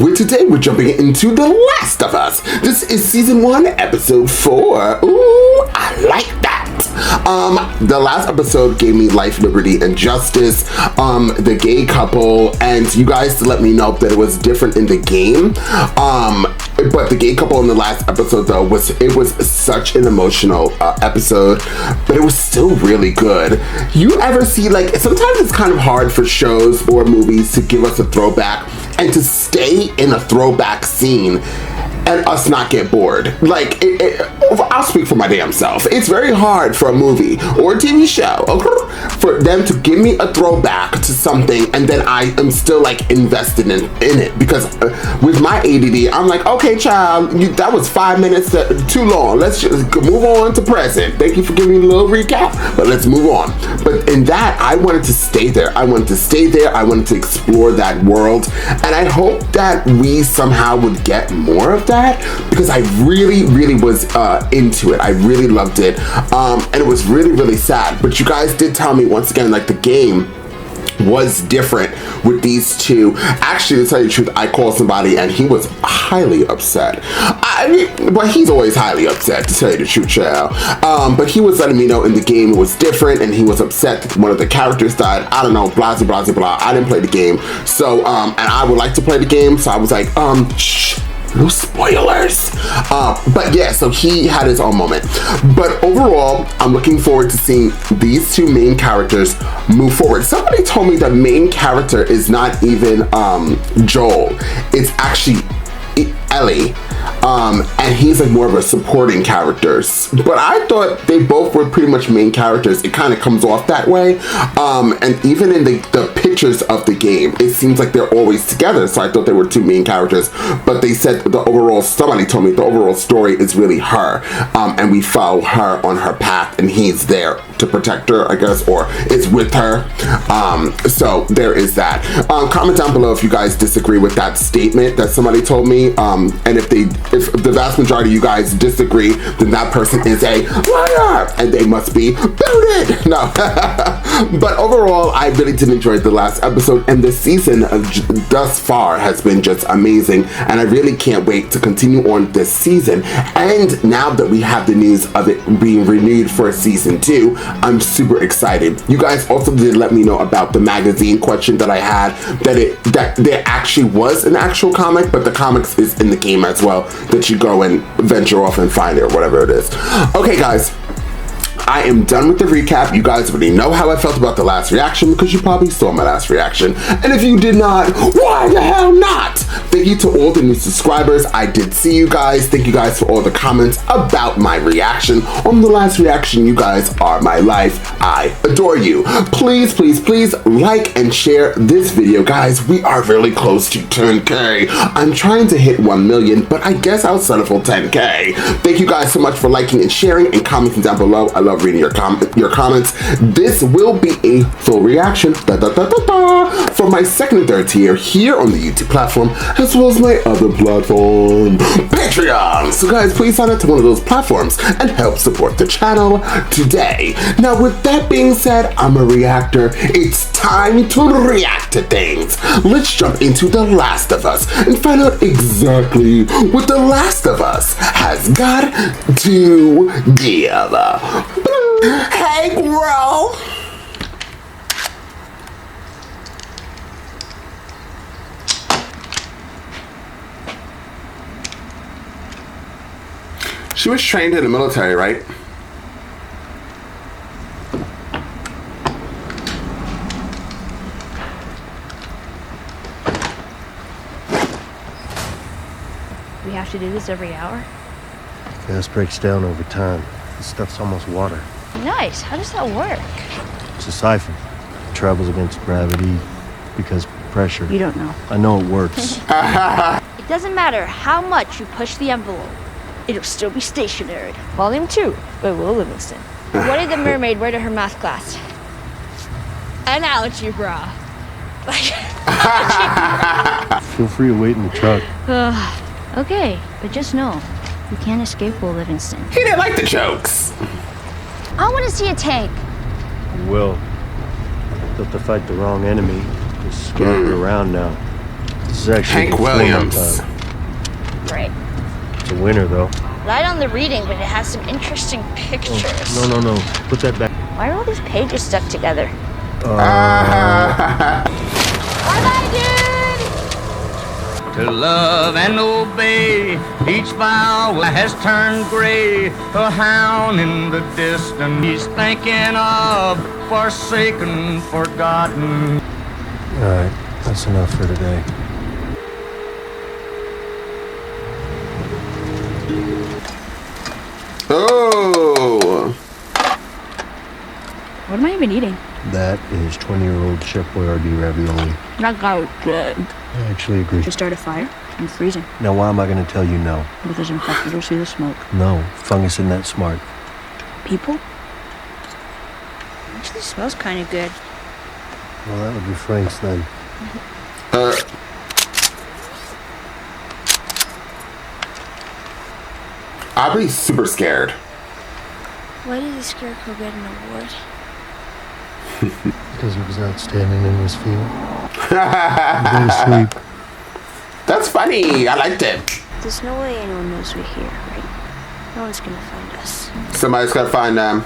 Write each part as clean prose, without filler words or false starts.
with today we're jumping into The Last of Us. This is season 1, episode 4. Ooh, I like that. The last episode gave me life, liberty, and justice. The gay couple, and you guys let me know that it was different in the game. But the gay couple in the last episode though was such an emotional episode, but it was still really good. You ever see, like, sometimes it's kind of hard for shows or movies to give us a throwback and to stay in a throwback scene and us not get bored. Like, I'll speak for my damn self. It's very hard for a movie or a TV show, okay, for them to give me a throwback to something and then I am still like invested in it, because with my ADD, I'm like, okay, child, that was 5 minutes too long. Let's just move on to present. Thank you for giving me a little recap, but let's move on. But in that, I wanted to stay there. I wanted to explore that world, and I hope that we somehow would get more of that, because I really was into it. I really loved it, and it was really sad. But you guys did tell me once again, like, the game was different with these two. Actually, to tell you the truth, I called somebody and he was highly upset. But he's always highly upset, to tell you the truth, child. But he was letting me know in the game it was different, and he was upset that one of the characters died. I don't know, blah, blah, blah, blah. I didn't play the game, so and I would like to play the game, so I was like, shh. No spoilers. But yeah, so he had his own moment. But overall, I'm looking forward to seeing these two main characters move forward. Somebody told me the main character is not even Joel. It's actually Ellie. And he's like more of a supporting character. But I thought they both were pretty much main characters. It kind of comes off that way. And even in the pictures of the game, it seems like they're always together. So I thought they were two main characters. But they said somebody told me the overall story is really her. And we follow her on her path, and he's there to protect her, I guess, or it's with her. So there is that. Comment down below if you guys disagree with that statement that somebody told me. And if the vast majority of you guys disagree, then that person is a liar and they must be booted. No. But overall, I really did enjoy the last episode, and the season thus far has been just amazing, and I really can't wait to continue on this season. And now that we have the news of it being renewed for season 2, I'm super excited. You guys also did let me know about the magazine question that I had, that there actually was an actual comic, but the comics is in the game as well, that you go and venture off and find it, or whatever it is. Okay, guys, I am done with the recap. You guys already know how I felt about the last reaction, because you probably saw my last reaction. And if you did not, why the hell not? Thank you to all the new subscribers. I did see you guys. Thank you guys for all the comments about my reaction. On the last reaction, you guys are my life. I adore you. Please like and share this video. Guys, we are really close to 10K. I'm trying to hit 1 million, but I guess I'll settle for 10K. Thank you guys so much for liking and sharing and commenting down below. I love reading your comments. This will be a full reaction for my second and third tier here on the YouTube platform, as well as my other platform, Patreon. So guys, please sign up to one of those platforms and help support the channel today. Now, with that being said, I'm a reactor. It's time to react to things. Let's jump into The Last of Us and find out exactly what The Last of Us has got to give. Hey, bro. She was trained in the military, right? We have to do this every hour? Gas breaks down over time. This stuff's almost water. Nice. How does that work? It's a siphon. It travels against gravity because pressure. You don't know. I know it works. It doesn't matter how much you push the envelope. It'll still be stationary. Volume 2 by Will Livingston. What did the mermaid wear to her math class? An algebra. Feel free to wait in the truck. Okay, but just know, you can't escape Will Livingston. He didn't like the jokes. I want to see a tank. You will. You'll have to fight the wrong enemy. Just scattered around now. This is actually Hank before my Williams. time. Right. It's a winner, though. Light on the reading, but it has some interesting pictures. Oh, no. Put that back. Why are all these pages stuck together? Bye-bye, dude! To love and obey, each vow has turned gray. A hound in the distance he's thinking of, forsaken, forgotten. All right, that's enough for today. Oh. What am I even eating? That is 20-year-old Chef Boyardee ravioli. That guy was good. I actually agree. To start a fire? I'm freezing. Now, why am I going to tell you no? Because infected will see the smoke. No, fungus isn't that smart. People? Actually smells kind of good. Well, that would be Frank's then. Aubrey's super scared. Why did the scarecrow get an award? Because he was outstanding in his field. Go to sleep. That's funny. I liked it. There's no way anyone knows we're here, right? No one's gonna find us. Somebody's gotta find them.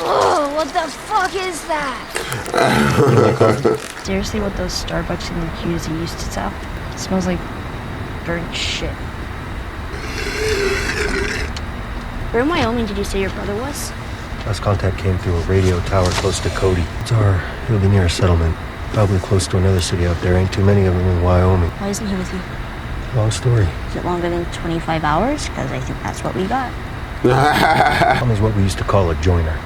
Oh, what the fuck is that? Seriously, what those Starbucks in the QZ used to sell? It smells like burnt shit. Where in Wyoming did you say your brother was? Last contact came through a radio tower close to Cody. He'll be near a settlement. Probably close to another city out there. Ain't too many of them in Wyoming. Why isn't he with you? Long story. Is it longer than 25 hours? Because I think that's what we got. Tom is what we used to call a joiner.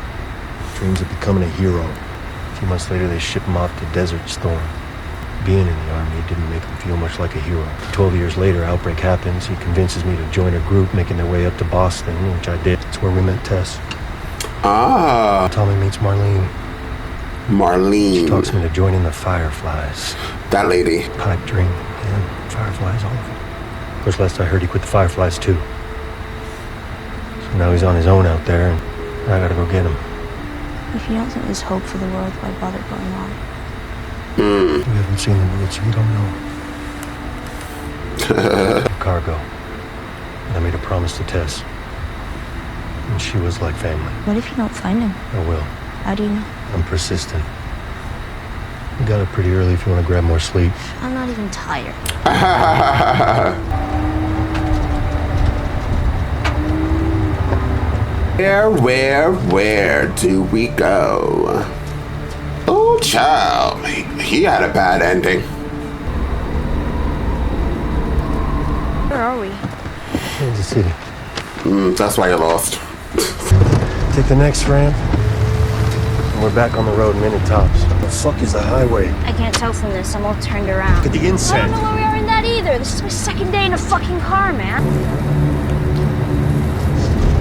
Dreams of becoming a hero. A few months later, they ship him off to Desert Storm. Being in the Army didn't make him feel much like a hero. 12 years later, outbreak happens. He convinces me to join a group making their way up to Boston, which I did. It's where we met Tess. Ah. Tommy meets Marlene. Marlene. Talks me to joining the Fireflies. That lady. Pipe dream. Yeah, Fireflies, all of them. Of course, last I heard, he quit the Fireflies, too. So now he's on his own out there, and I gotta go get him. If you don't think there's hope for the world, why bother going on? We haven't seen the world, so we don't know. Cargo. And I made a promise to Tess. And she was like family. What if you don't find him? I will. How do you know? I'm persistent. You got up pretty early if you want to grab more sleep. I'm not even tired. Where do we go? Oh, child. He had a bad ending. Where are we? Kansas City. That's why you lost. Take the next ramp. And we're back on the road minute tops. The fuck is the highway? I can't tell from this. I'm all turned around. Look at the I insect. don't know where we are in that either. This is my second day in a fucking car, man.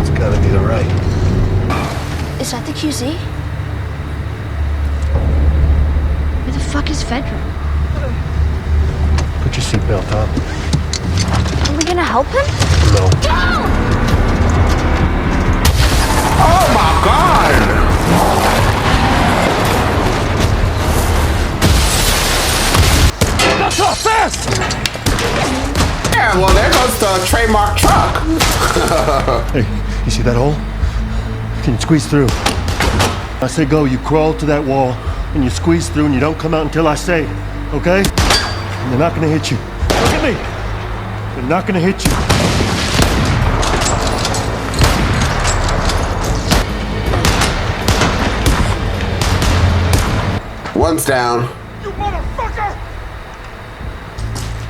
It's gotta be the right. Is that the QZ? Where the fuck is Federal? Put your seatbelt on. Are we gonna help him? No. Oh my God! Not so fast! Yeah, well, there goes the trademark truck. Hey, you see that hole? Can you squeeze through? I say go, you crawl to that wall, and you squeeze through, and you don't come out until I say, okay? And they're not gonna hit you. Look at me! They're not gonna hit you. One's down. You motherfucker!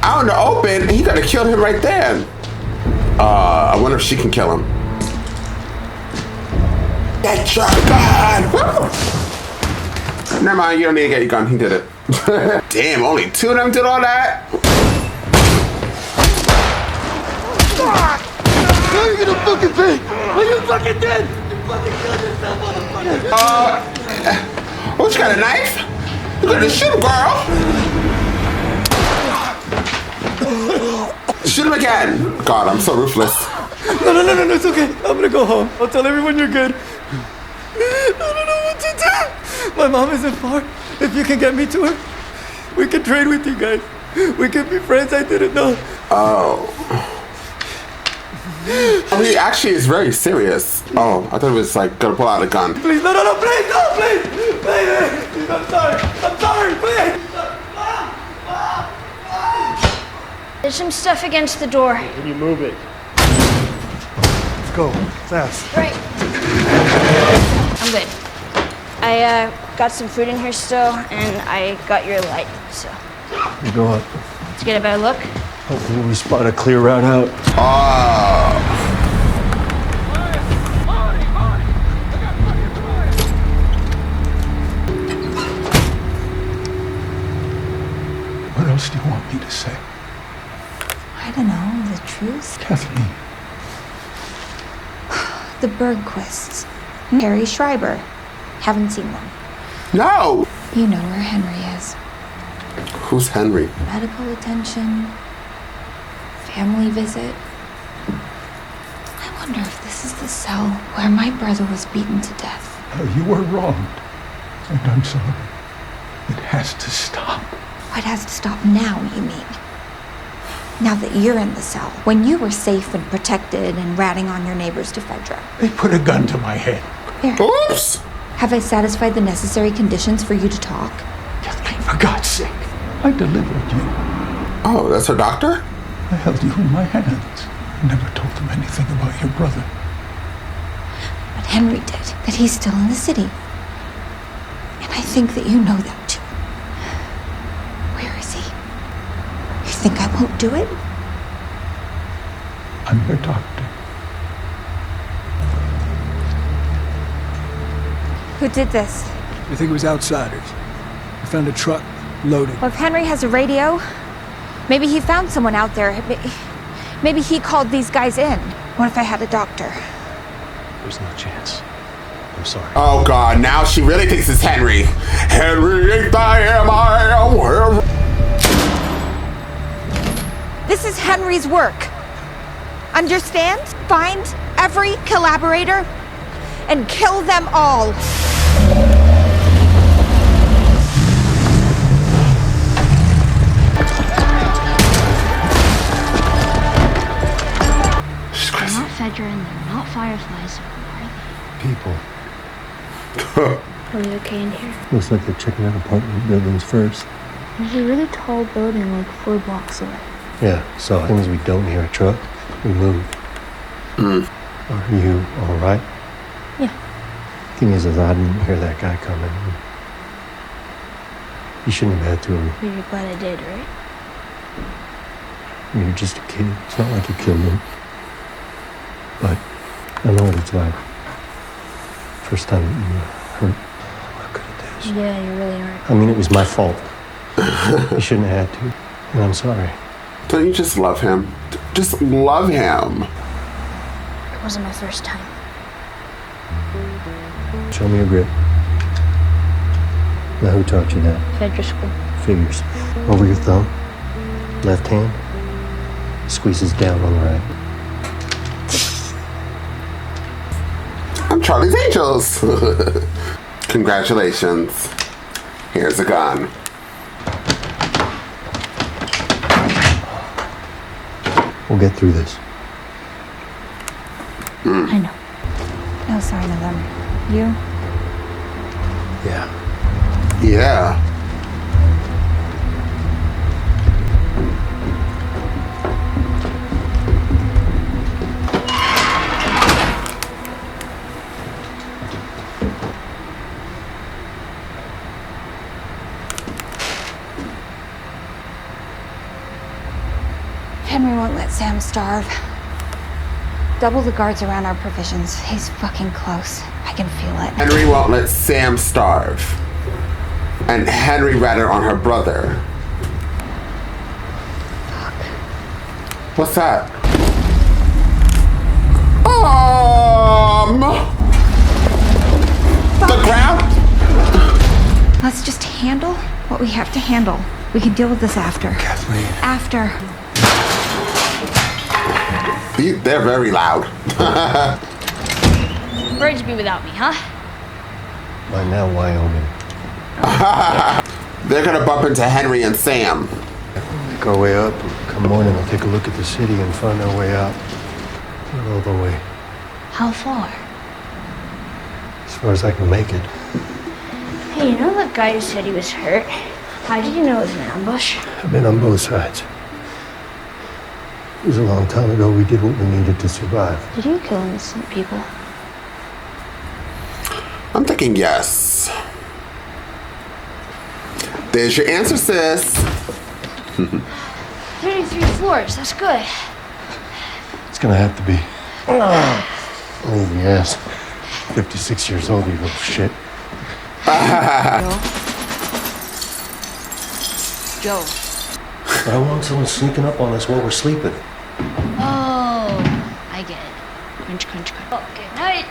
Out in the open, he could have killed him right there. I wonder if she can kill him. Get your gun! Woo! Never mind, you don't need to get your gun. He did it. Damn, only two of them did all that? Fuck! Now you're gonna fucking pay! Are you fucking dead? You fucking killed yourself, motherfucker! What, you got a knife? You gonna shoot him, girl! Shoot him again! God, I'm so ruthless. No, it's okay. I'm gonna go home. I'll tell everyone you're good. I don't know what to do. My mom isn't far. If you can get me to her, we can trade with you guys. We can be friends. I didn't know. Oh, he actually is very serious. Oh, I thought it was like gonna pull out a gun. Please, no, please, please. I'm sorry, please. There's some stuff against the door. Can you move it? Let's go, fast. Right. I'm good. I got some food in here still, and I got your light, so. You go up. Let's get a better look. Hopefully we spot a clear route out. What else do you want me to say? I don't know, the truth. Kathleen. The Bergquists. Harry Schreiber. Haven't seen them. No! You know where Henry is. Who's Henry? Medical attention. Family visit. I wonder if this is the cell where my brother was beaten to death. You were wronged. And I'm sorry. It has to stop. What has to stop now, you mean? Now that you're in the cell, when you were safe and protected and ratting on your neighbors to Fedra. They put a gun to my head. Here. Oops! Have I satisfied the necessary conditions for you to talk? Kathleen, for God's sake. I delivered you. Oh, that's her doctor? I held you in my hands. I never told them anything about your brother. But Henry did. That he's still in the city. And I think that you know that too. Where is he? You think I won't do it? I'm your doctor. Who did this? I think it was outsiders. We found a truck loaded. Well, if Henry has a radio, maybe he found someone out there. Maybe he called these guys in. What if I had a doctor? There's no chance. I'm sorry. Oh God, now she really thinks it's Henry. Henry ain't I am, I am. This is Henry's work. Understand? Find every collaborator and kill them all. She's They're crazy. not Fedra and they're not Fireflies, are People. they? Are we okay in here? Looks like they're checking out apartment buildings first. There's a really tall building like 4 blocks away. Yeah, so as long as we don't hear a truck, we move. Are you all right? Yeah. Thing is, I didn't hear that guy coming. You shouldn't have had to him. But you're glad I did, right? You're just a kid. It's not like you killed him. But I know what it's like. First time that you were hurt. I'm not good at this. Yeah, you really aren't. I mean, it was my fault. You shouldn't have had to. And I'm sorry. Don't you just love him? Just love him. It wasn't my first time. Show me your grip. Now, who taught you that? Fedra school. Figures. Over your thumb. Left hand. Squeezes down on the right. I'm Charlie's Angels. Congratulations. Here's a gun. We'll get through this. I know. No sign of them. You? Yeah. Yeah. Henry won't let Sam starve. Double the guards around our provisions. He's fucking close. I can feel it. Henry won't let Sam starve. And Henry ratted on her brother. Fuck. What's that? The ground? Let's just handle what we have to handle. We can deal with this after. Kathleen. After. They're very loud. Birds be without me, huh? By now, Wyoming. They're gonna bump into Henry and Sam. Make our way up. Come morning, we'll take a look at the city and find our way out. Not all the way. How far? As far as I can make it. Hey, you know that guy who said he was hurt? How did you know it was an ambush? I've been on both sides. It was a long time ago. We did what we needed to survive. Did you kill innocent people? I'm thinking yes. There's your answer, sis. 33 floors, that's good. It's gonna have to be. Oh, yes. 56 years old, you little shit. Joe. I don't want someone sneaking up on us while we're sleeping. Oh, I get it. Crunch, crunch, crunch. Oh, good night.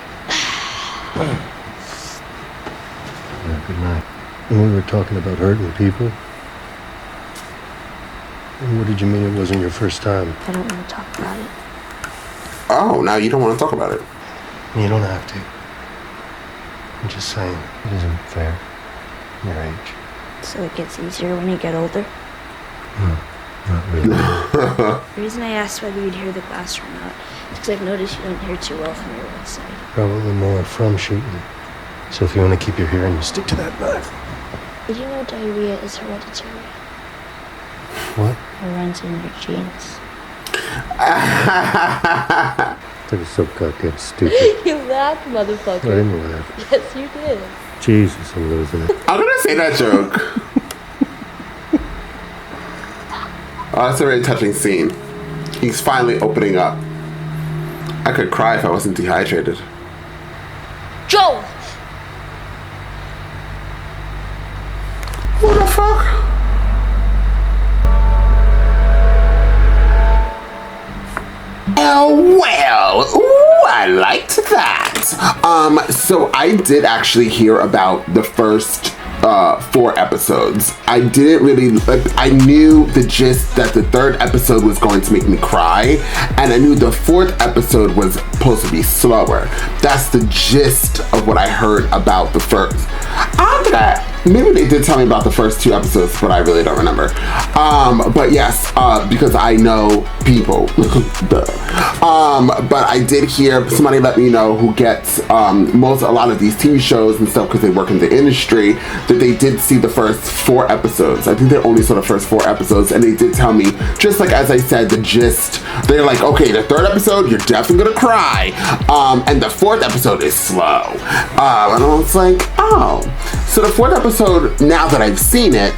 Yeah, good night. When we were talking about hurting people, what did you mean it wasn't your first time? I don't want to talk about it. Oh, now you don't want to talk about it. You don't have to. I'm just saying, it isn't fair. Your age. So it gets easier when you get older? No, not really. The reason I asked whether you'd hear the glass run out is because I've noticed you don't hear too well from your right side. Probably more from shooting. So if you want to keep your hearing, you stick to that knife. Did you know diarrhea is hereditary? What? It runs in your genes. That is so goddamn stupid. You laughed, motherfucker. I didn't laugh. Yes, you did. Jesus, I'm losing it. I'm gonna say that joke. Oh, that's a very touching scene. He's finally opening up. I could cry if I wasn't dehydrated. Joel! What the fuck? Oh, well. Ooh, I liked that. So I did actually hear about the first 4 episodes. I didn't really, I knew the gist that the 3rd episode was going to make me cry, and I knew the 4th episode was supposed to be slower. That's the gist of what I heard about the first. Maybe they did tell me about the first 2 episodes, but I really don't remember. But yes, because I know people. But I did hear somebody let me know who gets a lot of these TV shows and stuff because they work in the industry, that they did see the first 4 episodes. I think they only saw the first 4 episodes, and they did tell me, just like as I said, the gist. They're like, okay, the 3rd episode, you're definitely gonna cry, and the 4th episode is slow. And I was like, oh. So the 4th episode, now that I've seen it,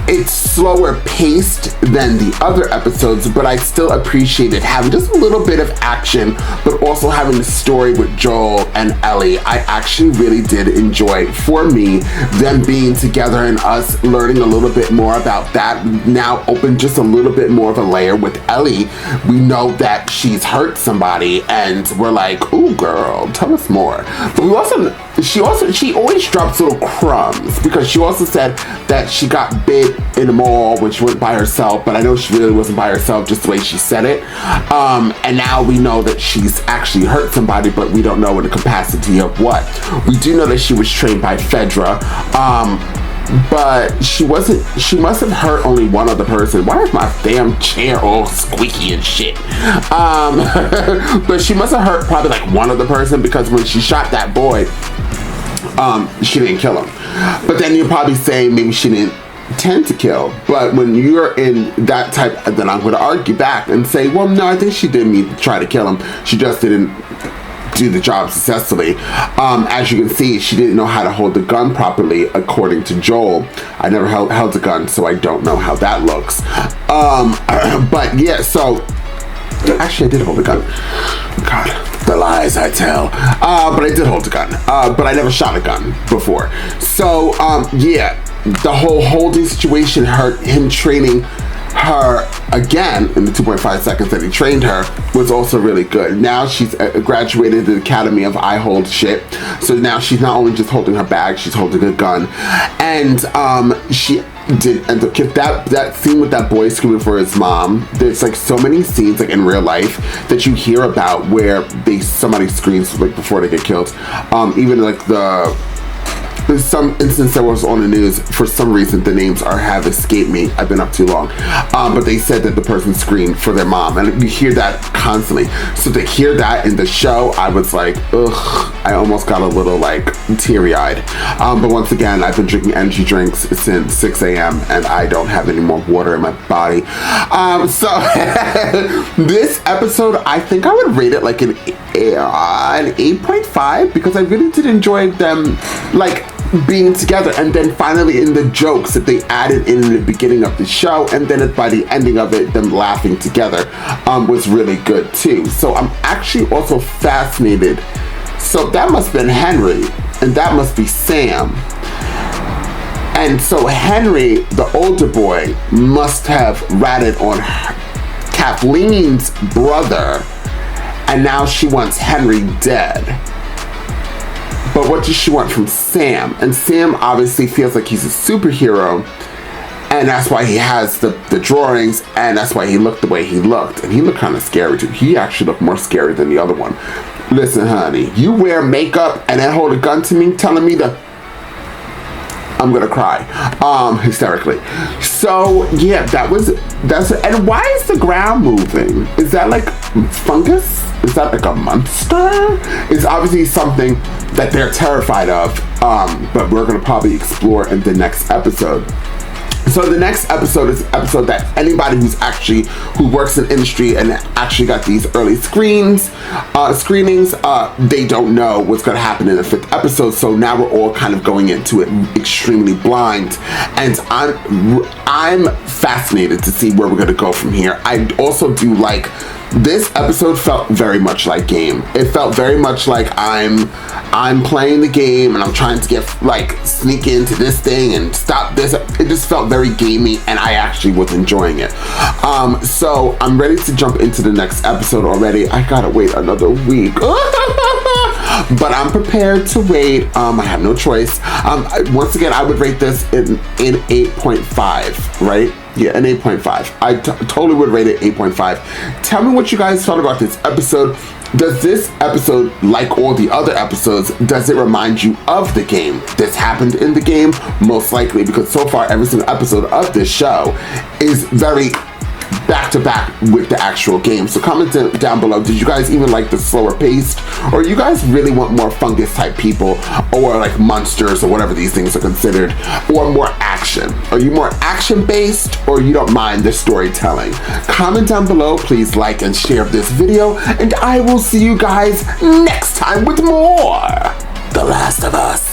it's slower paced than the other episodes, but I still appreciated having just a little bit of action, but also having the story with Joel and Ellie. I actually really did enjoy, for me, them being together and us learning a little bit more about that. Now open just a little bit more of a layer with Ellie. We know that she's hurt somebody, and we're like, ooh, girl, tell us more. But she always drops little crumbs, because she also said that she got bit in the mall when she went by herself, but I know she really wasn't by herself, just the way she said it. And now we know that she's actually hurt somebody, but we don't know in the capacity of what. We do know that she was trained by Fedra, but she must have hurt only one other person. Why is my damn chair all squeaky and shit? But she must have hurt probably like one other person, because when she shot that boy, she didn't kill him. But then you're probably saying maybe she didn't tend to kill. But when you're in that type, then I'm going to argue back and say, well, no, I think she did mean to try to kill him. She just didn't do the job successfully. As you can see, she didn't know how to hold the gun properly, according to Joel. I never held a gun, so I don't know how that looks. But yeah, so actually I did hold a gun. God, the lies I tell. But I did hold a gun. But I never shot a gun before. So yeah, the whole holding situation, him training her again in the 2.5 seconds that he trained her, was also really good. Now she's graduated the Academy of I Hold Shit, so now she's not only just holding her bag, she's holding a gun. And she did end up that scene with that boy screaming for his mom. There's like so many scenes like in real life that you hear about where somebody screams like before they get killed. Even like some instance that was on the news. For some reason, the names have escaped me. I've been up too long. But they said that the person screamed for their mom, and you hear that constantly. So to hear that in the show, I was like, ugh, I almost got a little like teary-eyed. But once again, I've been drinking energy drinks since 6 a.m. and I don't have any more water in my body. So this episode, I think I would rate it like an 8.5 because I really did enjoy them like being together, and then finally in the jokes that they added in the beginning of the show, and then by the ending of it, them laughing together was really good too. So I'm actually also fascinated. So that must have been Henry, and that must be Sam. And so Henry, the older boy, must have ratted on Kathleen's brother, and now she wants Henry dead. But what does she want from Sam? And Sam obviously feels like he's a superhero, and that's why he has the drawings, and that's why he looked the way he looked. And he looked kind of scary too. He actually looked more scary than the other one. Listen, honey, you wear makeup and then hold a gun to me telling me to... I'm gonna cry, hysterically. So yeah, that's it. And why is the ground moving? Is that like fungus? Is that like a monster? It's obviously something that they're terrified of, but we're gonna probably explore in the next episode. So the next episode is an episode that anybody who works in industry and actually got these early screenings, they don't know what's going to happen in the 5th episode. So now we're all kind of going into it extremely blind, and I'm fascinated to see where we're going to go from here. I also do like this episode. Felt very much like game. It felt very much like I'm playing the game and I'm trying to get like sneak into this thing and stop this. It just felt very gamey, and I actually was enjoying it. So I'm ready to jump into the next episode already. I gotta wait another week. But I'm prepared to wait. I have no choice. Once again, I would rate this in 8.5, right? Yeah, an 8.5. I totally would rate it 8.5. Tell me what you guys thought about this episode. Does this episode, like all the other episodes, does it remind you of the game? This happened in the game? Most likely, because so far every single episode of this show is very back to back with the actual game. So comment down below, did you guys even like the slower paced, or you guys really want more fungus type people, or like monsters, or whatever these things are considered, or more action? Are you more action based, or you don't mind the storytelling? Comment down below. Please like and share this video, and I will see you guys next time with more The Last of Us.